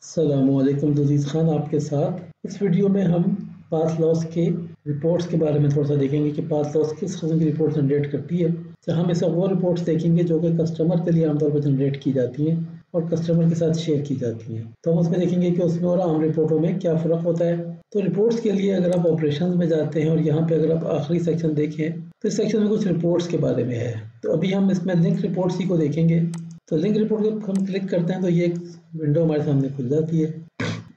अस्सलामुअलैकुम, अज़ीज़ खान आपके साथ। इस वीडियो में हम पास लॉस के रिपोर्ट्स के बारे में थोड़ा सा देखेंगे कि पास लॉस किस किस्म की रिपोर्ट जनरेट करती है। तो हम इसे वो रिपोर्ट्स देखेंगे जो कि कस्टमर के लिए आमतौर पर जनरेट की जाती हैं और कस्टमर के साथ शेयर की जाती हैं। तो हम उसमें देखेंगे कि उसमें और आम रिपोर्टों में क्या फ़र्क होता है। तो रिपोर्ट्स के लिए अगर आप ऑपरेशन में जाते हैं और यहाँ पे अगर आप आखिरी सेक्शन देखें तो इस सेक्शन में कुछ रिपोर्ट्स के बारे में है। तो अभी हम इसमें लिंक रिपोर्ट्स ही को देखेंगे। तो लिंक रिपोर्ट जब हम क्लिक करते हैं तो ये एक विंडो हमारे सामने खुल जाती है।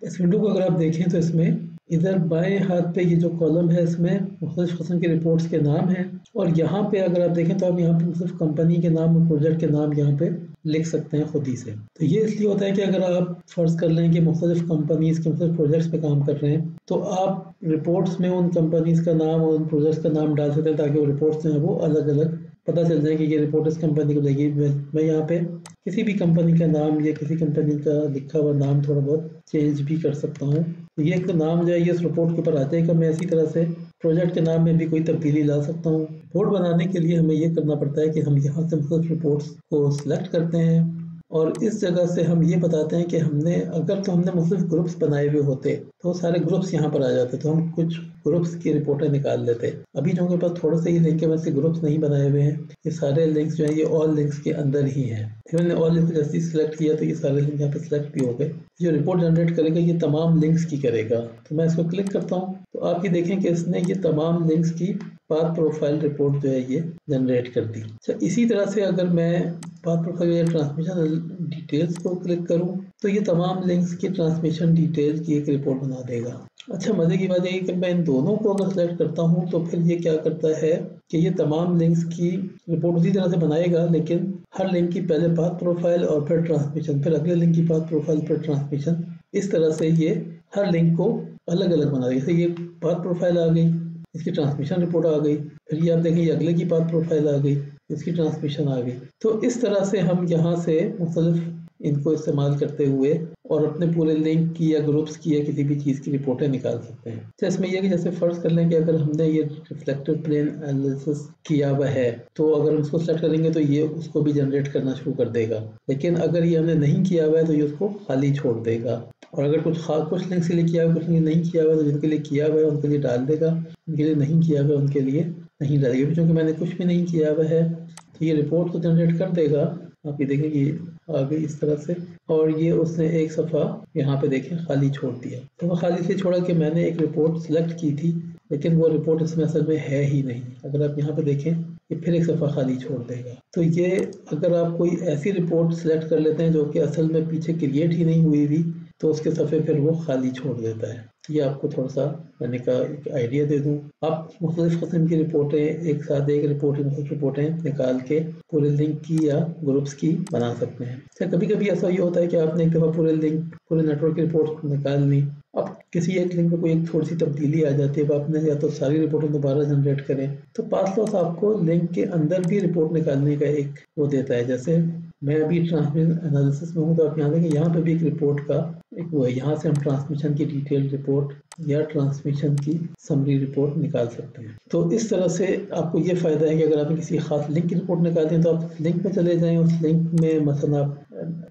इस विंडो को अगर आप देखें तो इसमें इधर बाएं हाथ पे ये जो कॉलम है इसमें मुख्तलिफ किस्म के रिपोर्ट्स के नाम हैं और यहाँ पे अगर आप देखें तो आप यहाँ पे मुख्तलिफ कंपनी के नाम और प्रोजेक्ट के नाम यहाँ पे लिख सकते हैं खुद ही से। तो ये इसलिए होता है कि अगर आप फर्ज कर लें कि मुख्तलिफ कंपनीज के मुख्तलिफ प्रोजेक्ट्स पे काम कर रहे हैं तो आप रिपोर्ट्स में उन कंपनीज का नाम और उन प्रोजेक्ट्स का नाम डाल सकते हैं ताकि वो रिपोर्ट्स जो हैं वो अलग अलग पता चल जाए कि ये रिपोर्ट इस कंपनी को लगी। मैं यहाँ पे किसी भी कंपनी का नाम या किसी कंपनी का लिखा हुआ नाम थोड़ा बहुत चेंज भी कर सकता हूँ। तो ये एक नाम जो है ये इस रिपोर्ट के ऊपर आ जाएगा। मैं इसी तरह से प्रोजेक्ट के नाम में भी कोई तब्दीली ला सकता हूँ। रिपोर्ट बनाने के लिए हमें ये करना पड़ता है कि हम यहाँ से मुख्तलिफ रिपोर्ट्स को सिलेक्ट करते हैं और इस जगह से हम ये बताते हैं कि हमने मुख्तलिफ ग्रुप्स बनाए हुए होते तो सारे ग्रुप्स यहाँ पर आ जाते, तो हम कुछ ग्रुप्स की रिपोर्टें निकाल लेते। अभी जो मेरे पास थोड़े से ही लिंक है, वैसे ग्रुप्स नहीं बनाए हुए हैं। ये सारे लिंक्स जो हैं ये ऑल लिंक्स के अंदर ही हैं। मैंने ऑल लिंक्स जैसे ही सिलेक्ट किया तो ये सारे लिंक यहाँ पे सिलेक्ट भी हो गए। जो रिपोर्ट जनरेट करेगा ये तमाम लिंक्स की करेगा। तो मैं इसको क्लिक करता हूँ तो आप ये देखें कि इसने ये तमाम लिंक्स की पाथ प्रोफाइल रिपोर्ट जो है ये जनरेट कर दी। अच्छा, इसी तरह से अगर मैं पाथ प्रोफाइल या ट्रांसमिशन डिटेल्स को क्लिक करूं तो ये तमाम लिंक्स की ट्रांसमिशन डिटेल्स की एक रिपोर्ट बना देगा। अच्छा, मज़े की बात है कि मैं इन दोनों को अगर सेलेक्ट करता हूं तो फिर ये क्या करता है कि ये तमाम लिंक्स की रिपोर्ट उसी तरह से बनाएगा, लेकिन हर लिंक की पहले पाथ प्रोफाइल और फिर ट्रांसमिशन, फिर अगले लिंक की पाथ प्रोफाइल, फिर ट्रांसमिशन, इस तरह से ये हर लिंक को अलग अलग बना देगा। जैसे ये पाथ प्रोफाइल आ गई, इसकी ट्रांसमिशन रिपोर्ट आ गई, फिर ये आप देखें अगले की पाथ प्रोफाइल आ गई, इसकी ट्रांसमिशन आ गई। तो इस तरह से हम यहाँ से मुख्तलिफ इनको इस्तेमाल करते हुए और अपने पूरे लिंक की या ग्रुप्स की या किसी भी चीज़ की रिपोर्टें निकाल सकते हैं। तो इसमें यह कि जैसे फ़र्ज़ कर लें कि अगर हमने ये रिफ्लेक्टिव प्लेन एनालिसिस किया हुआ है तो अगर हम इसको सेलेक्ट करेंगे तो ये उसको भी जनरेट करना शुरू कर देगा, लेकिन अगर ये हमने नहीं किया हुआ है तो ये उसको खाली छोड़ देगा। और अगर कुछ लिंक्स के लिए किया हुआ, कुछ नहीं किया हुआ, तो जिनके लिए किया हुआ है उनके लिए डाल देगा, उनके लिए नहीं किया हुआ उनके लिए नहीं डालेगा। क्योंकि मैंने कुछ भी नहीं किया हुआ है तो ये रिपोर्ट तो जनरेट कर देगा। आप ये देखें कि आ गई इस तरह से, और ये उसने एक सफ़ा यहाँ पे देखें खाली छोड़ दिया। तो वो खाली से छोड़ा कि मैंने एक रिपोर्ट सिलेक्ट की थी लेकिन वो रिपोर्ट इसमें असल में है ही नहीं। अगर आप यहाँ पे देखें ये फिर एक सफ़ा खाली छोड़ देगा। तो ये अगर आप कोई ऐसी रिपोर्ट सिलेक्ट कर लेते हैं जो कि असल में पीछे क्रिएट ही नहीं हुई थी तो उसके सफ़े फिर वो खाली छोड़ देता है। ये आपको थोड़ा सा मैंने कहा एक आइडिया दे दूं। आप मुख्तलिफ किस्म की रिपोर्टें एक साथ एक मुख्तलिफ रिपोर्टें निकाल के पूरे लिंक की या ग्रुप्स की बना सकते हैं। अच्छा, कभी कभी ऐसा ये होता है कि आपने एक दफ़ा पूरे नेटवर्क की रिपोर्ट निकाल ली, अब किसी एक लिंक में कोई एक थोड़ी सी तब्दीली आ जाती है, अब आपने या तो सारी रिपोर्टें दोबारा जनरेट करें तो पास लॉस आपको लिंक के अंदर भी रिपोर्ट निकालने का एक वो देता है। जैसे मैं अभी ट्रांसमिशन एनालिसिस में हूँ तो आप यहाँ देखें यहाँ पे भी एक रिपोर्ट का एक वो है। यहाँ से हम ट्रांसमिशन की डिटेल रिपोर्ट या ट्रांसमिशन की समरी रिपोर्ट निकाल सकते हैं। तो इस तरह से आपको ये फ़ायदा है कि अगर आप किसी खास लिंक की रिपोर्ट निकालते हैं तो आप लिंक में चले जाएं, उस लिंक में मसलन आप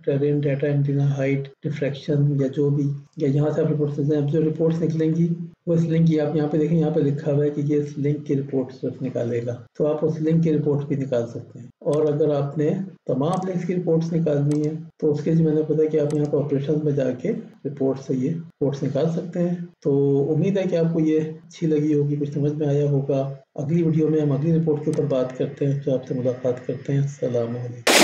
terrain data antenna height diffraction या जो भी, या यहाँ से आप रिपोर्ट से जाएं, जो रिपोर्ट्स निकलेंगी वो इस लिंक की, आप यहाँ पे देखें यहाँ पे लिखा हुआ है कि ये इस लिंक की रिपोर्ट सिर्फ निकालेगा, तो आप उस लिंक की रिपोर्ट भी निकाल सकते हैं। और अगर आपने तमाम लिंक्स की रिपोर्ट्स निकालनी है तो उसके लिए मैंने पता कि आप यहाँ पर ऑपरेशन में जाके रिपोर्ट से ये रिपोर्ट्स निकाल सकते हैं। तो उम्मीद है कि आपको ये अच्छी लगी होगी, कुछ समझ में आया होगा। अगली वीडियो में हम अगली रिपोर्ट के ऊपर बात करते हैं, तो आपसे मुलाकात करते हैं। अस्सलाम वालेकुम।